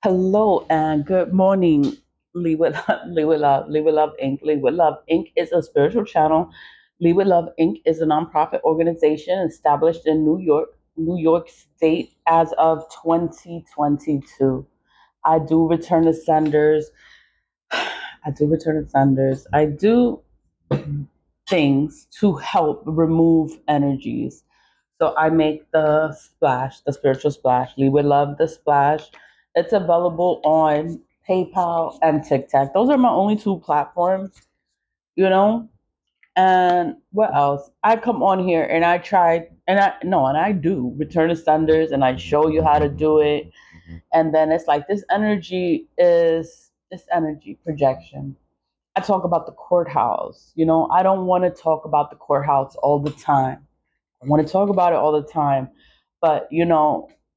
Hello and good morning, Lee with Lee with Love, Lee with Love Inc. Lee with Love Inc. is a spiritual channel. Lee with Love Inc. is a nonprofit organization established in New York State as of 2022. I do return to senders. I do return to senders. I do things to help remove energies. So I make the splash, the spiritual splash. We would love the splash. It's available on PayPal and TikTok. Those are my only two platforms, you know. And what else? I come on here and I try, and I no, and I do return to senders, and I show you how to do it. And then it's like this energy projection. I talk about the courthouse. I don't want to talk about the courthouse all the time. I want to talk about it all the time, but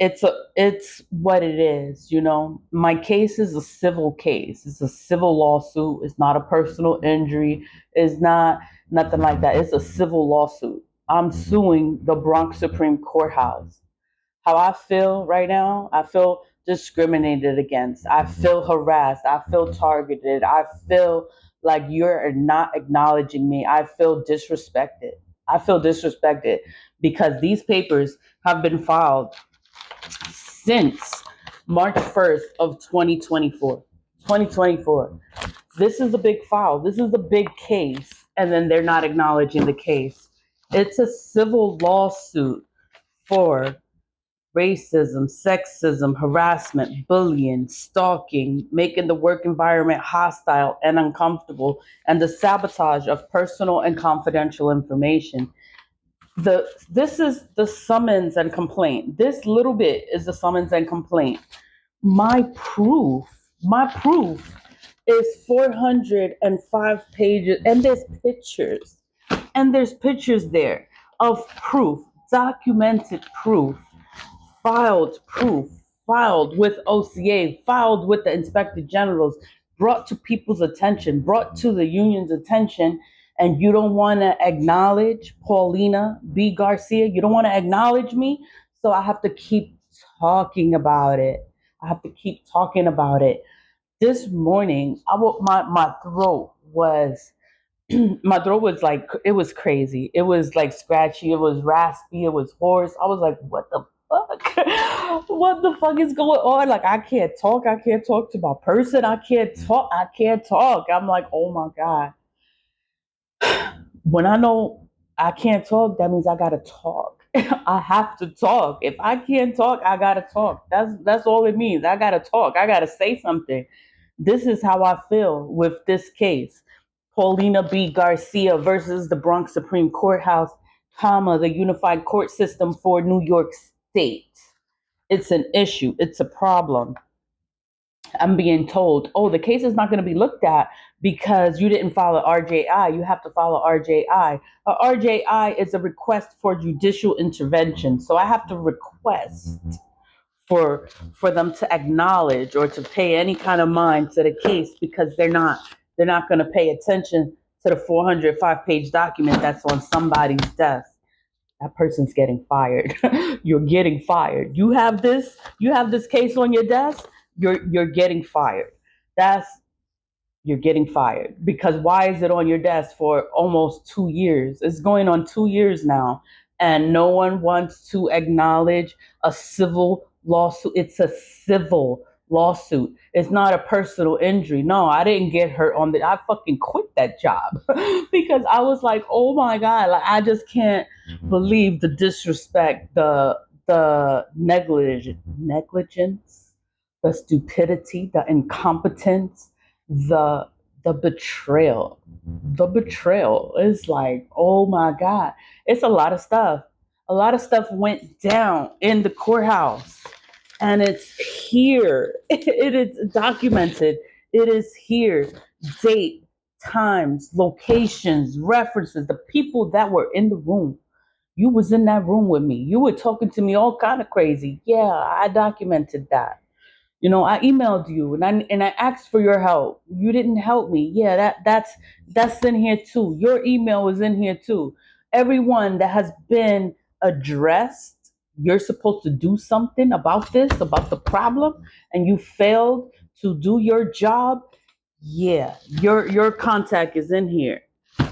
it's what it is. My case is a civil case. It's a civil lawsuit. It's not a personal injury. It's not nothing like that. It's a civil lawsuit. I'm suing the Bronx Supreme Courthouse. How I feel right now, I feel discriminated against. I feel harassed. I feel targeted. I feel like you're not acknowledging me. I feel disrespected. I feel disrespected because these papers have been filed since March 1st of 2024. 2024. This is a big file. This is a big case. And then they're not acknowledging the case. It's a civil lawsuit for racism, sexism, harassment, bullying, stalking, making the work environment hostile and uncomfortable, and the sabotage of personal and confidential information. This is the summons and complaint. This little bit is the summons and complaint. My proof, my proof is 405 pages, and there's pictures there of proof, documented proof, filed with OCA, filed with the inspector generals, brought to people's attention, brought to the union's attention, and you don't want to acknowledge Paulina B Garcia. You don't want to acknowledge me, so I have to keep talking about it. I have to keep talking about it. This morning, my throat was my throat was like it was crazy. It was like scratchy. It was raspy. It was hoarse. I was like, what the fuck? What the fuck is going on? Like I can't talk. I can't talk to my person. I can't talk. I can't talk. I'm like, oh my god. When I know I can't talk, that means I gotta talk. I have to talk. If I can't talk, I gotta talk. That's all it means. I gotta talk. I gotta say something. This is how I feel with this case. Paulina B Garcia versus the Bronx Supreme Courthouse, the Unified Court System for New York State. It's an issue. It's a problem. I'm being told, oh, the case is not going to be looked at because you didn't file an RJI. You have to file an RJI. A RJI is a request for judicial intervention. So I have to request for them to acknowledge or to pay any kind of mind to the case because they're not going to pay attention to the 405-page document that's on somebody's desk. That person's getting fired. You're getting fired. You have this case on your desk, you're getting fired. That's you're getting fired because why is it on your desk for almost 2 years? It's going on 2 years now, and no one wants to acknowledge a civil lawsuit. It's a civil lawsuit. It's not a personal injury. No, I didn't get hurt on the. I fucking quit that job because I was like, oh my god, like I just can't believe the disrespect, the negligence, the stupidity, the incompetence, the the betrayal. The betrayal is like, oh my God. It's a lot of stuff. A lot of stuff went down in the courthouse. And it's here. It is documented. It is here. Date, times, locations, references, the people that were in the room. You was in that room with me. You were talking to me all kind of crazy. Yeah, I documented that. I emailed you and I asked for your help. You didn't help me. Yeah, that's in here too. Your email is in here too. Everyone that has been addressed, you're supposed to do something about this, about the problem, and you failed to do your job, yeah, your contact is in here.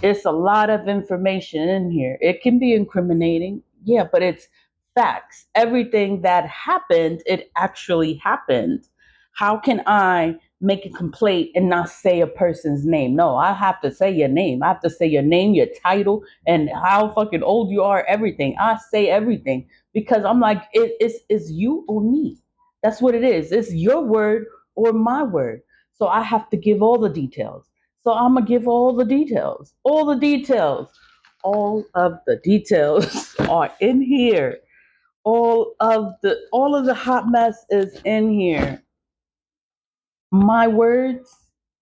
It's a lot of information in here. It can be incriminating, yeah, but it's facts. Everything that happened, it actually happened. How can I make a complaint and not say a person's name? No, I have to say your name. I have to say your name, your title, and how fucking old you are, everything. I say everything because I'm like, it's you or me. That's what it is. It's your word or my word. So I have to give all the details. So I'm gonna give all the details. All the details. All of the details are in here. All of the hot mess is in here. My words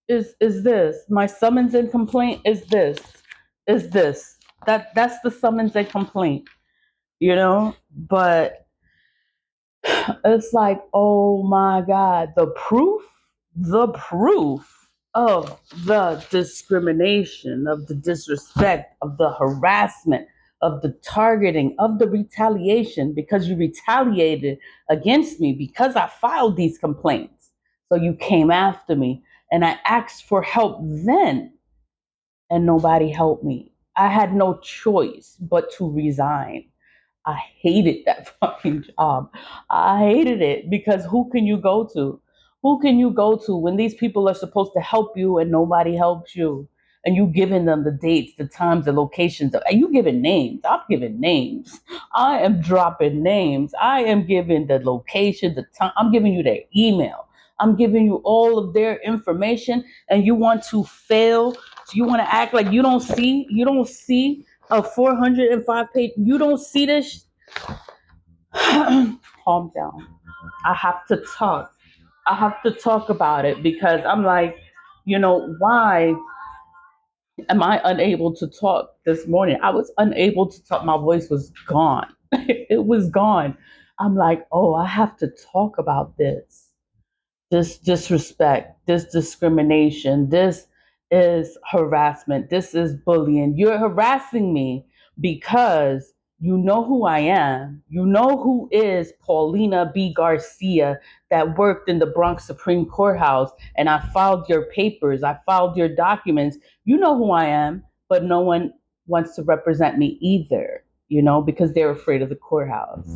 is this. My summons and complaint is this. Is this. That's the summons and complaint, But it's like, oh my God, the proof of the discrimination, of the disrespect, of the harassment, of the targeting, of the retaliation, because you retaliated against me because I filed these complaints. So you came after me and I asked for help then, and nobody helped me. I had no choice but to resign. I hated that fucking job. I hated it because who can you go to? Who can you go to when these people are supposed to help you and nobody helps you? And you giving them the dates, the times, the locations. And you giving names. I'm giving names. I am dropping names. I am giving the location, the time. I'm giving you their email. I'm giving you all of their information. And you want to fail. So you want to act like you don't see. You don't see a 405 page. You don't see this. Calm down. I have to talk. I have to talk about it because I'm like, why am I unable to talk this morning? I was unable to talk. My voice was gone. It was gone. I'm like, oh, I have to talk about this disrespect, this discrimination, this is harassment, this is bullying. You're harassing me because you know who I am. You know who is Paulina B Garcia that worked in the Bronx Supreme Courthouse, and I filed your papers, I filed your documents. You know who I am, but no one wants to represent me either, because they're afraid of the courthouse.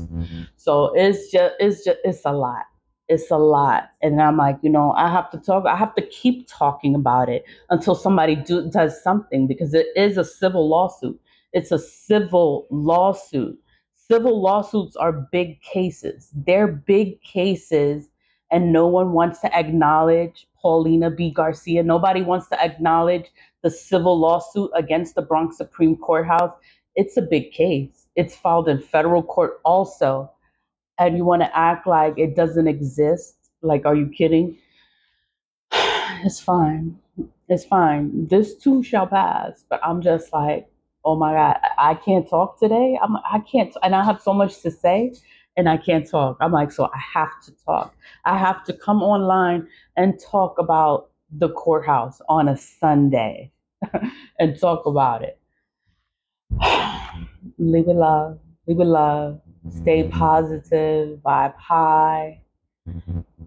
So it's a lot. It's a lot. And I'm like, I have to talk. I have to keep talking about it until somebody does something, because it is a civil lawsuit. It's a civil lawsuit. Civil lawsuits are big cases. They're big cases, and no one wants to acknowledge Paulina B Garcia. Nobody wants to acknowledge the civil lawsuit against the Bronx Supreme Courthouse. It's a big case. It's filed in federal court also, and you want to act like it doesn't exist. Like, are you kidding? It's fine. It's fine. This too shall pass. But I'm just like, oh my God, I can't talk today. I can't, and I have so much to say, and I can't talk. I'm like, so I have to talk. I have to come online and talk about the courthouse on a Sunday and talk about it. Live with love. Live with love. Stay positive. Vibe high.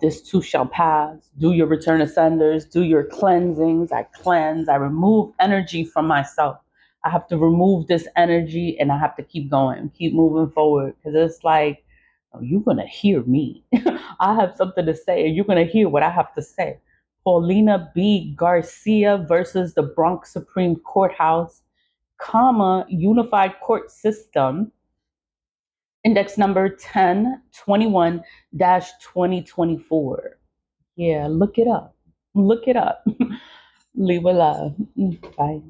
This too shall pass. Do your return of senders. Do your cleansings. I cleanse. I remove energy from myself. I have to remove this energy, and I have to keep going, keep moving forward. Because it's like, oh, you're going to hear me. I have something to say, and you're going to hear what I have to say. Paulina B Garcia versus the Bronx Supreme Courthouse, Unified Court System, index number 1021-2024. Yeah, look it up. Look it up. Leave a love. Bye.